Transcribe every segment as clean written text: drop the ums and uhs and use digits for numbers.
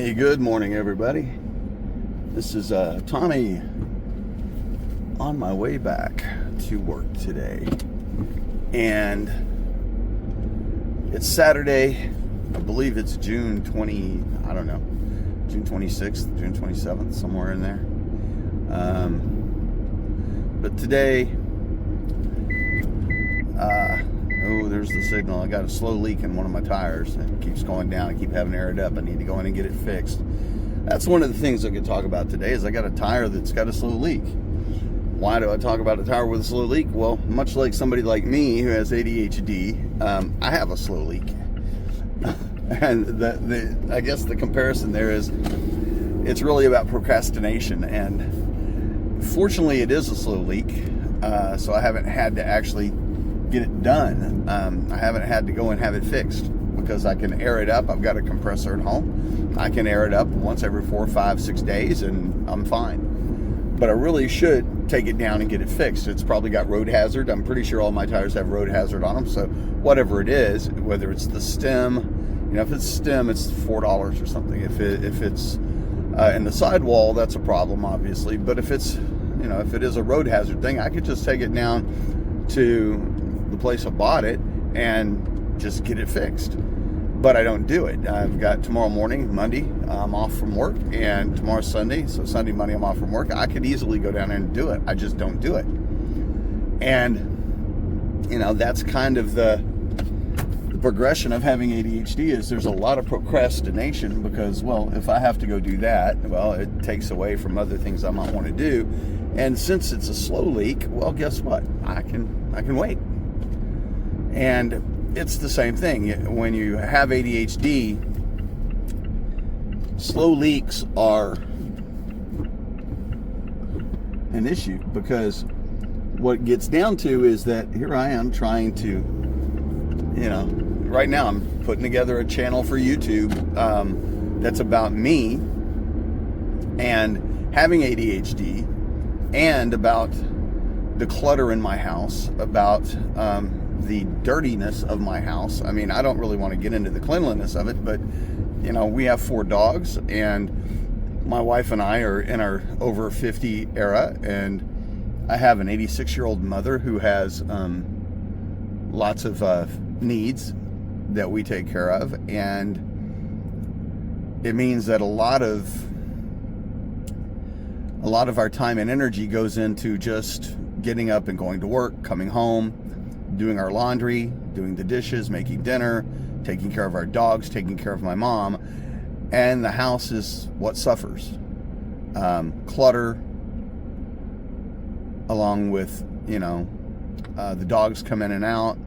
Hey, good morning, everybody. This is Tommy on my way back to work today. And it's Saturday. I believe it's June 26th, June 27th, somewhere in there. But today, there's the signal. I got a slow leak in one of my tires. It keeps going down. I keep having to air it up. I need to go in and get it fixed. That's one of the things I could talk about today is I got a tire that's got a slow leak. Why do I talk about a tire with a slow leak? Well, much like somebody like me who has ADHD, I have a slow leak. And I guess the comparison there is it's really about procrastination. And fortunately, it is a slow leak, so I haven't had to actually get it done. I haven't had to go and have it fixed because I can air it up. I've got a compressor at home. I can air it up once every 4, 5, 6 days and I'm fine. But I really should take it down and get it fixed. It's probably got road hazard. I'm pretty sure all my tires have road hazard on them. So whatever it is, whether it's the stem, if it's stem, it's $4 or something. If it's in the sidewall, that's a problem, obviously. But if it's, if it is a road hazard thing, I could just take it down to the place I bought it and just get it fixed. But I don't do it. I've got tomorrow morning, Monday, I'm off from work, and tomorrow's Sunday, so Sunday, Monday, I'm off from work. I could easily go down there and do it. I just don't do it. And, that's kind of the progression of having ADHD is there's a lot of procrastination because, well, if I have to go do that, well, it takes away from other things I might want to do. And since it's a slow leak, well, guess what? I can wait. And it's the same thing. When you have ADHD, slow leaks are an issue because what it gets down to is that here I am trying to, right now I'm putting together a channel for YouTube that's about me and having ADHD and about the clutter in my house, about the dirtiness of my house. I mean, I don't really want to get into the cleanliness of it, but we have 4 dogs and my wife and I are in our over 50 era, and I have an 86-year-old mother who has lots of needs that we take care of, and it means that a lot of our time and energy goes into just getting up and going to work, coming home, doing our laundry, doing the dishes, making dinner, taking care of our dogs, taking care of my mom, and the house is what suffers. Clutter, along with, the dogs come in and out.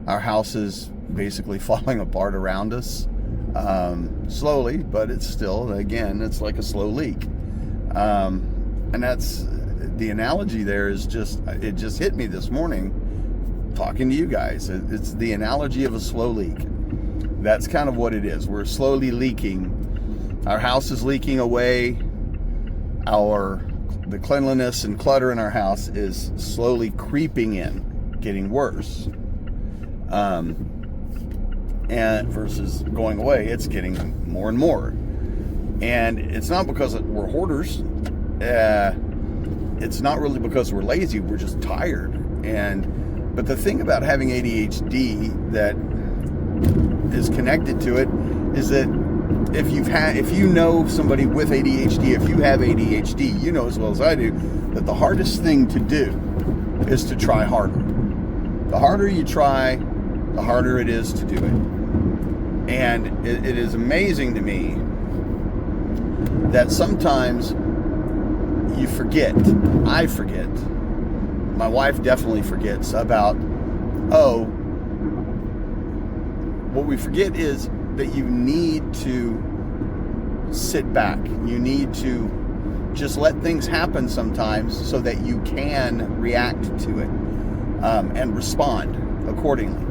Our house is basically falling apart around us, slowly, but it's still, again, it's like a slow leak. And that's, the analogy there is it just hit me this morning talking to you guys. It's the analogy of a slow leak. That's kind of what it is. We're slowly leaking. Our house is leaking away. The cleanliness and clutter in our house is slowly creeping in, getting worse. And versus going away, it's getting more and more. And it's not because we're hoarders. It's not really because we're lazy. We're just tired. But the thing about having ADHD that is connected to it is that if you know somebody with ADHD, if you have ADHD, you know as well as I do that the hardest thing to do is to try harder. The harder you try, the harder it is to do it. And it is amazing to me that sometimes you forget. I forget. My wife definitely forgets about, what we forget is that you need to sit back. You need to just let things happen sometimes so that you can react to it and respond accordingly.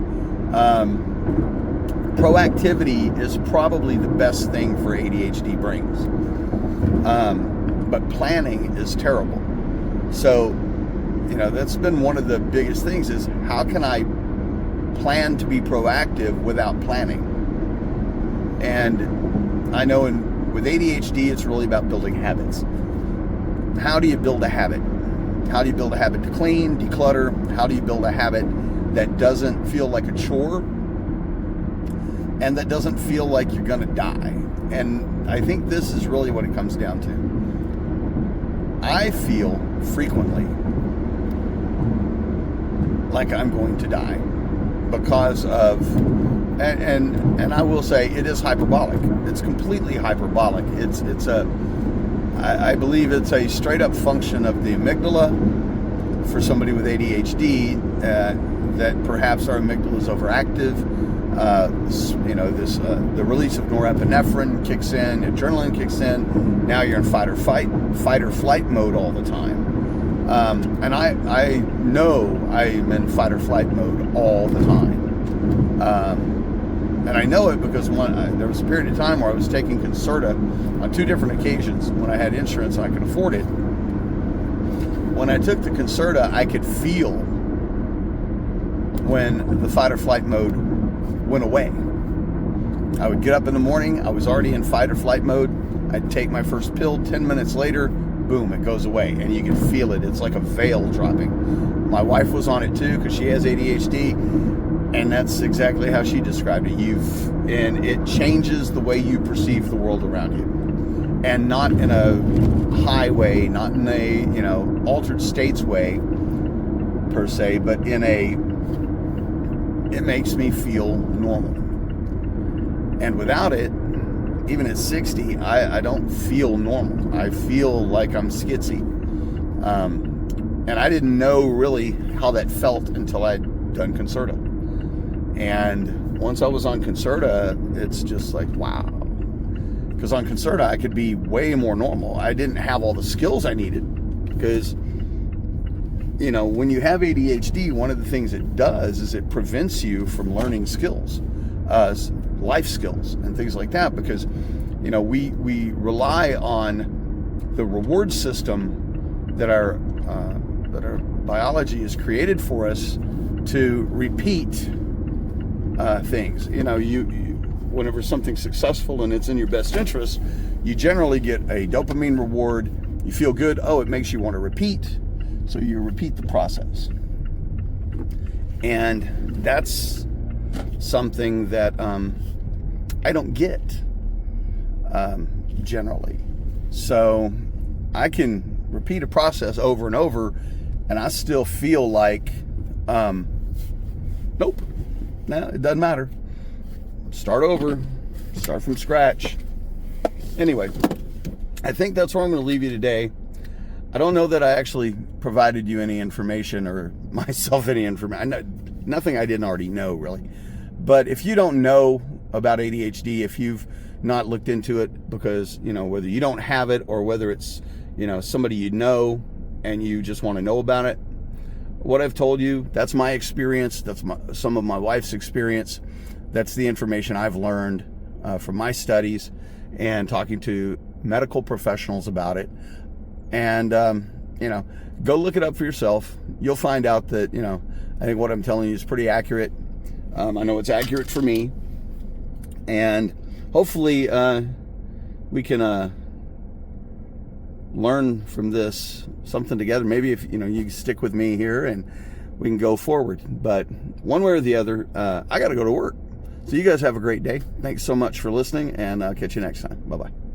Proactivity is probably the best thing for ADHD brings. But planning is terrible. So, that's been one of the biggest things is how can I plan to be proactive without planning? And I know in with ADHD, it's really about building habits. How do you build a habit? How do you build a habit to clean, declutter? How do you build a habit that doesn't feel like a chore and that doesn't feel like you're going to die? And I think this is really what it comes down to. I feel frequently like I'm going to die because of, and I will say it is hyperbolic. It's completely hyperbolic. I believe it's a straight up function of the amygdala for somebody with ADHD, that perhaps our amygdala is overactive. The release of norepinephrine kicks in, adrenaline kicks in. Now you're in fight or flight mode all the time. And I know I'm in fight or flight mode all the time. And I know it because there was a period of time where I was taking Concerta on 2 different occasions when I had insurance and I could afford it. When I took the Concerta, I could feel when the fight or flight mode went away. I would get up in the morning, I was already in fight or flight mode. I'd take my first pill, 10 minutes later, boom, it goes away. And you can feel it. It's like a veil dropping. My wife was on it too because she has ADHD. And that's exactly how she described it. And it changes the way you perceive the world around you. And not in a high way, not in a, altered states way per se, but it makes me feel normal. And without it, even at 60, I don't feel normal. I feel like I'm skitsy. And I didn't know really how that felt until I'd done Concerta. And once I was on Concerta, it's just like, wow. Because on Concerta, I could be way more normal. I didn't have all the skills I needed. Because, when you have ADHD, one of the things it does is it prevents you from learning skills, life skills and things like that. Because, we rely on the reward system that our biology has created for us to repeat things. Whenever something's successful and it's in your best interest, you generally get a dopamine reward. You feel good. Oh, it makes you want to repeat. So you repeat the process. And that's something that I don't get generally. So I can repeat a process over and over and I still feel like, nope. No, it doesn't matter. Start over. Start from scratch. Anyway, I think that's where I'm going to leave you today. I don't know that I actually provided you any information or myself any information. Nothing I didn't already know, really. But if you don't know about ADHD, if you've not looked into it because, whether you don't have it or whether it's, somebody you know and you just want to know about it, what I've told you, that's my experience. That's some of my wife's experience. That's the information I've learned from my studies and talking to medical professionals about it. And, go look it up for yourself. You'll find out that, I think what I'm telling you is pretty accurate. I know it's accurate for me. And hopefully we can learn from this something together. Maybe if you stick with me here and we can go forward. But one way or the other, I got to go to work. So you guys have a great day. Thanks so much for listening, and I'll catch you next time. Bye-bye.